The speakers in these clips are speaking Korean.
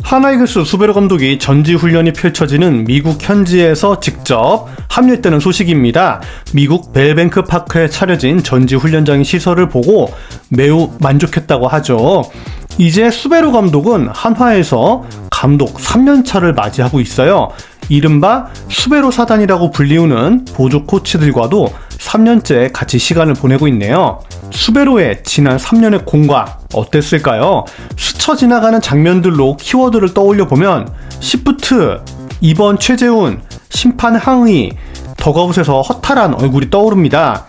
하나이글스 수베로 감독이 전지훈련이 펼쳐지는 미국 현지에서 직접 합류했다는 소식입니다. 미국 벨뱅크 파크에 차려진 전지훈련장의 시설을 보고 매우 만족했다고 하죠. 이제 수베로 감독은 한화에서 감독 3년차를 맞이하고 있어요. 이른바 수베로 사단이라고 불리우는 보조 코치들과도 3년째 같이 시간을 보내고 있네요. 수베로의 지난 3년의 공과 어땠을까요? 스쳐 지나가는 장면들로 키워드를 떠올려 보면 시프트, 2번 최재훈, 심판 항의, 덕아웃에서 허탈한 얼굴이 떠오릅니다.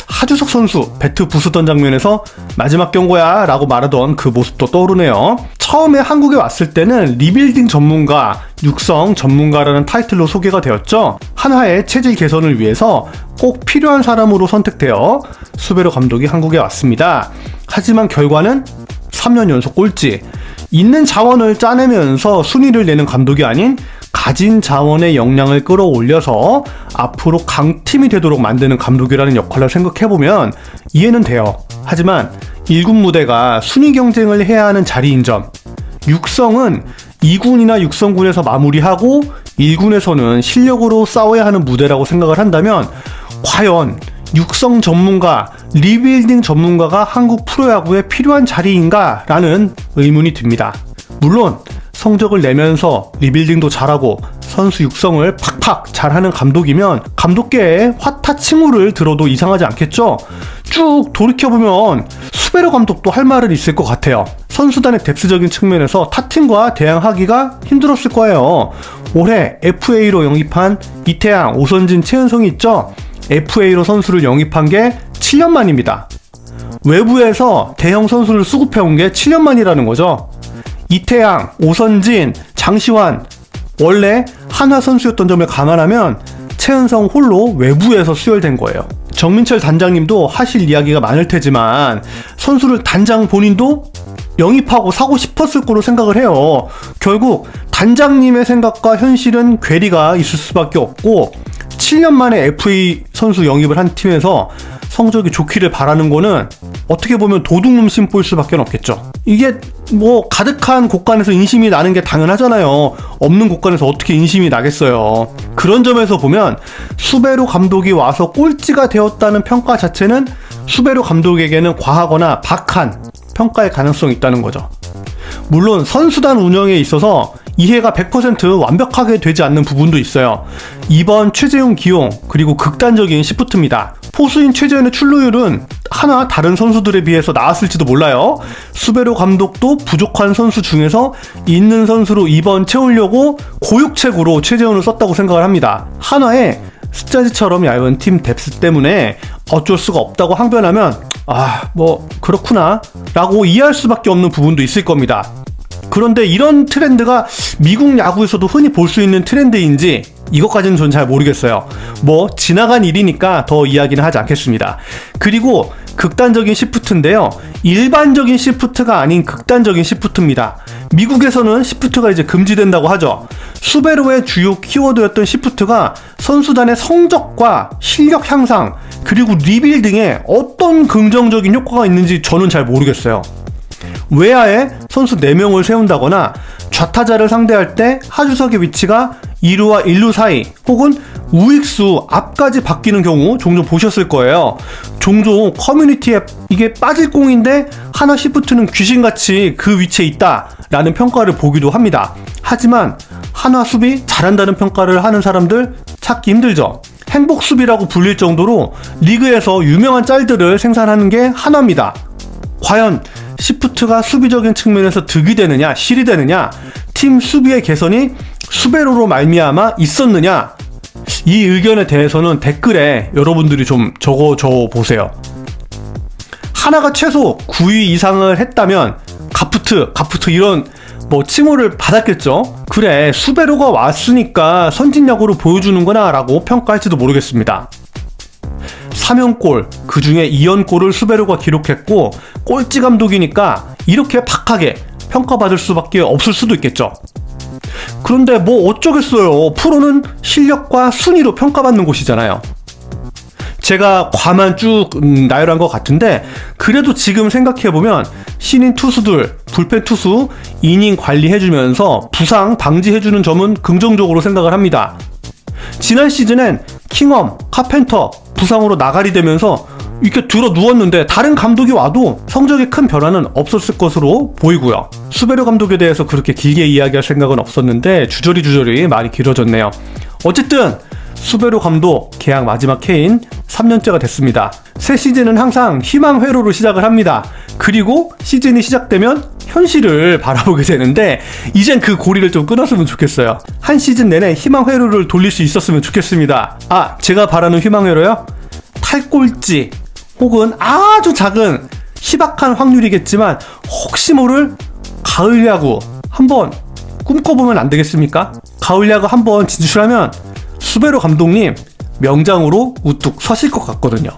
하주석 선수 배트 부수던 장면에서 마지막 경고야 라고 말하던 그 모습도 떠오르네요. 처음에 한국에 왔을 때는 리빌딩 전문가, 육성 전문가라는 타이틀로 소개가 되었죠. 한화의 체질 개선을 위해서 꼭 필요한 사람으로 선택되어 수베로 감독이 한국에 왔습니다. 하지만 결과는 3년 연속 꼴찌. 있는 자원을 짜내면서 순위를 내는 감독이 아닌 가진 자원의 역량을 끌어올려서 앞으로 강팀이 되도록 만드는 감독이라는 역할을 생각해보면 이해는 돼요. 하지만 1군 무대가 순위 경쟁을 해야 하는 자리인 점, 육성은 2군이나 육성군에서 마무리하고 1군에서는 실력으로 싸워야 하는 무대라고 생각을 한다면 과연 육성 전문가, 리빌딩 전문가가 한국 프로야구에 필요한 자리인가? 라는 의문이 듭니다. 물론 성적을 내면서 리빌딩도 잘하고 선수 육성을 팍팍 잘하는 감독이면 감독계에 화타칭후를 들어도 이상하지 않겠죠? 쭉 돌이켜보면 수베로 감독도 할 말은 있을 것 같아요. 선수단의 뎁스적인 측면에서 타팀과 대항하기가 힘들었을 거예요. 올해 FA로 영입한 이태양, 오선진, 최은성이 있죠? FA로 선수를 영입한 게 7년 만입니다. 외부에서 대형 선수를 수급해온 게 7년 만이라는 거죠. 이태양, 오선진, 장시환 원래 한화 선수였던 점을 감안하면 최은성 홀로 외부에서 수혈된 거예요. 정민철 단장님도 하실 이야기가 많을 테지만 선수를 단장 본인도 영입하고 사고 싶었을 거로 생각을 해요. 결국 단장님의 생각과 현실은 괴리가 있을 수밖에 없고 7년 만에 FA 선수 영입을 한 팀에서 성적이 좋기를 바라는 거는 어떻게 보면 도둑놈 심보일 수밖에 없겠죠. 이게 뭐 가득한 곳간에서 인심이 나는 게 당연하잖아요. 없는 곳간에서 어떻게 인심이 나겠어요. 그런 점에서 보면 수베로 감독이 와서 꼴찌가 되었다는 평가 자체는 수베로 감독에게는 과하거나 박한 평가의 가능성이 있다는 거죠. 물론 선수단 운영에 있어서 이해가 100% 완벽하게 되지 않는 부분도 있어요. 이번 최재훈 기용 그리고 극단적인 시프트입니다. 포수인 최재훈의 출루율은 하나 다른 선수들에 비해서 나았을지도 몰라요. 수베로 감독도 부족한 선수 중에서 있는 선수로 이번 채우려고 고육책으로 최재훈을 썼다고 생각을 합니다. 한화의 숫자지처럼 얇은 팀 뎁스 때문에 어쩔 수가 없다고 항변하면 뭐 그렇구나 라고 이해할 수밖에 없는 부분도 있을 겁니다. 그런데 이런 트렌드가 미국 야구에서도 흔히 볼 수 있는 트렌드인지 이것까지는 전 잘 모르겠어요. 뭐 지나간 일이니까 더 이야기는 하지 않겠습니다. 그리고 극단적인 시프트인데요. 일반적인 시프트가 아닌 극단적인 시프트입니다. 미국에서는 시프트가 이제 금지된다고 하죠. 수베로의 주요 키워드였던 시프트가 선수단의 성적과 실력 향상 그리고 리빌딩에 어떤 긍정적인 효과가 있는지 저는 잘 모르겠어요. 외야에 선수 4명을 세운다거나 좌타자를 상대할 때 하주석의 위치가 2루와 1루 사이 혹은 우익수 앞까지 바뀌는 경우 종종 보셨을 거예요. 종종 커뮤니티에 이게 빠질 공인데 하나 시프트는 귀신같이 그 위치에 있다 라는 평가를 보기도 합니다. 하지만 한화 수비 잘한다는 평가를 하는 사람들 찾기 힘들죠. 행복수비라고 불릴 정도로 리그에서 유명한 짤들을 생산하는 게 한화입니다. 과연 시프트가 수비적인 측면에서 득이 되느냐 실이 되느냐 팀 수비의 개선이 수베로로 말미암아 있었느냐 이 의견에 대해서는 댓글에 여러분들이 좀 적어줘 보세요. 하나가 최소 9위 이상을 했다면 가프트 이런 뭐 칭호를 받았겠죠. 그래 수베로가 왔으니까 선진야구를 보여주는구나 라고 평가할지도 모르겠습니다. 3연골 그 중에 2연골을 수베로가 기록했고 꼴찌 감독이니까 이렇게 박하게 평가받을 수밖에 없을 수도 있겠죠. 그런데 뭐 어쩌겠어요. 프로는 실력과 순위로 평가받는 곳이잖아요. 제가 과만 쭉 나열한 것 같은데 그래도 지금 생각해보면 신인 투수들 불펜 투수 이닝 관리해주면서 부상 방지해주는 점은 긍정적으로 생각을 합니다. 지난 시즌엔 킹엄, 카펜터 부상으로 나가리 되면서 이렇게 들어 누웠는데 다른 감독이 와도 성적에 큰 변화는 없었을 것으로 보이고요. 수베르 감독에 대해서 그렇게 길게 이야기할 생각은 없었는데 주저리 말이 길어졌네요. 어쨌든 수베르 감독 계약 마지막 해인 3년째가 됐습니다. 새 시즌은 항상 희망 회로로 시작을 합니다. 그리고 시즌이 시작되면 현실을 바라보게 되는데 이젠 그 고리를 좀 끊었으면 좋겠어요. 한 시즌 내내 희망 회로를 돌릴 수 있었으면 좋겠습니다. 제가 바라는 희망 회로요? 탈꼴찌 혹은 아주 작은 희박한 확률이겠지만 혹시 모를 가을 야구 한번 꿈꿔보면 안 되겠습니까? 가을 야구 한번 진출하면 수베르 감독님 명장으로 우뚝 서실 것 같거든요.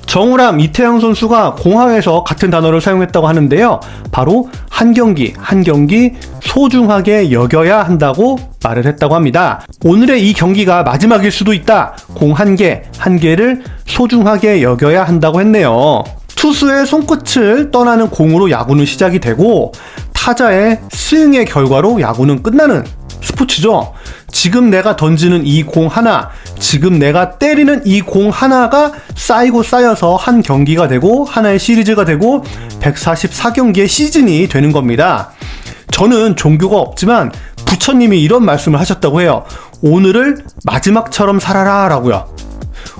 정우람, 이태양 선수가 공항에서 같은 단어를 사용했다고 하는데요. 바로 한 경기 소중하게 여겨야 한다고 말을 했다고 합니다. 오늘의 이 경기가 마지막일 수도 있다. 공 한 개를 소중하게 여겨야 한다고 했네요. 투수의 손끝을 떠나는 공으로 야구는 시작이 되고 타자의 스윙의 결과로 야구는 끝나는 스포츠죠. 지금 내가 던지는 이 공 하나, 지금 내가 때리는 이 공 하나가 쌓이고 쌓여서 한 경기가 되고 하나의 시리즈가 되고 144경기의 시즌이 되는 겁니다. 저는 종교가 없지만 부처님이 이런 말씀을 하셨다고 해요. 오늘을 마지막처럼 살아라 라고요.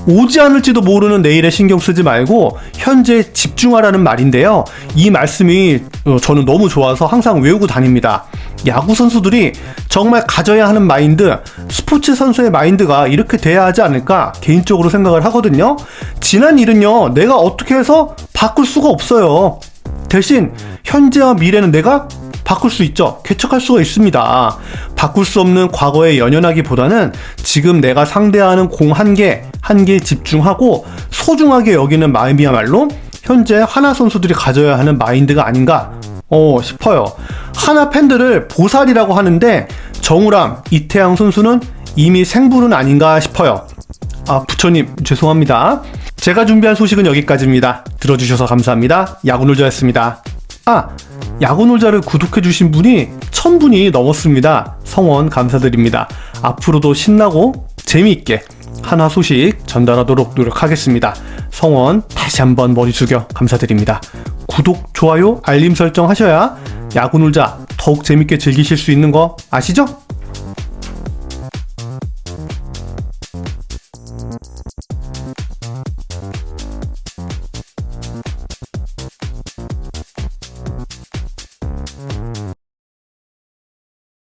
오지 않을지도 모르는 내일에 신경 쓰지 말고 현재에 집중하라는 말인데요. 이 말씀이 저는 너무 좋아서 항상 외우고 다닙니다. 야구 선수들이 정말 가져야 하는 마인드, 스포츠 선수의 마인드가 이렇게 돼야 하지 않을까 개인적으로 생각을 하거든요. 지난 일은요, 내가 어떻게 해서 바꿀 수가 없어요. 대신 현재와 미래는 내가 바꿀 수 있죠. 개척할 수가 있습니다. 바꿀 수 없는 과거에 연연하기보다는 지금 내가 상대하는 공 한 개에 집중하고 소중하게 여기는 마음이야말로 현재 하나 선수들이 가져야 하는 마인드가 아닌가 싶어요. 하나 팬들을 보살이라고 하는데 정우람, 이태양 선수는 이미 생불은 아닌가 싶어요. 부처님 죄송합니다. 제가 준비한 소식은 여기까지입니다. 들어주셔서 감사합니다. 야구놀자였습니다. 야구놀자를 구독해주신 분이 1000분이 넘었습니다. 성원 감사드립니다. 앞으로도 신나고 재미있게 하나 소식 전달하도록 노력하겠습니다. 성원 다시 한번 머리 숙여 감사드립니다. 구독, 좋아요, 알림 설정 하셔야 야구놀자 더욱 재밌게 즐기실 수 있는 거 아시죠?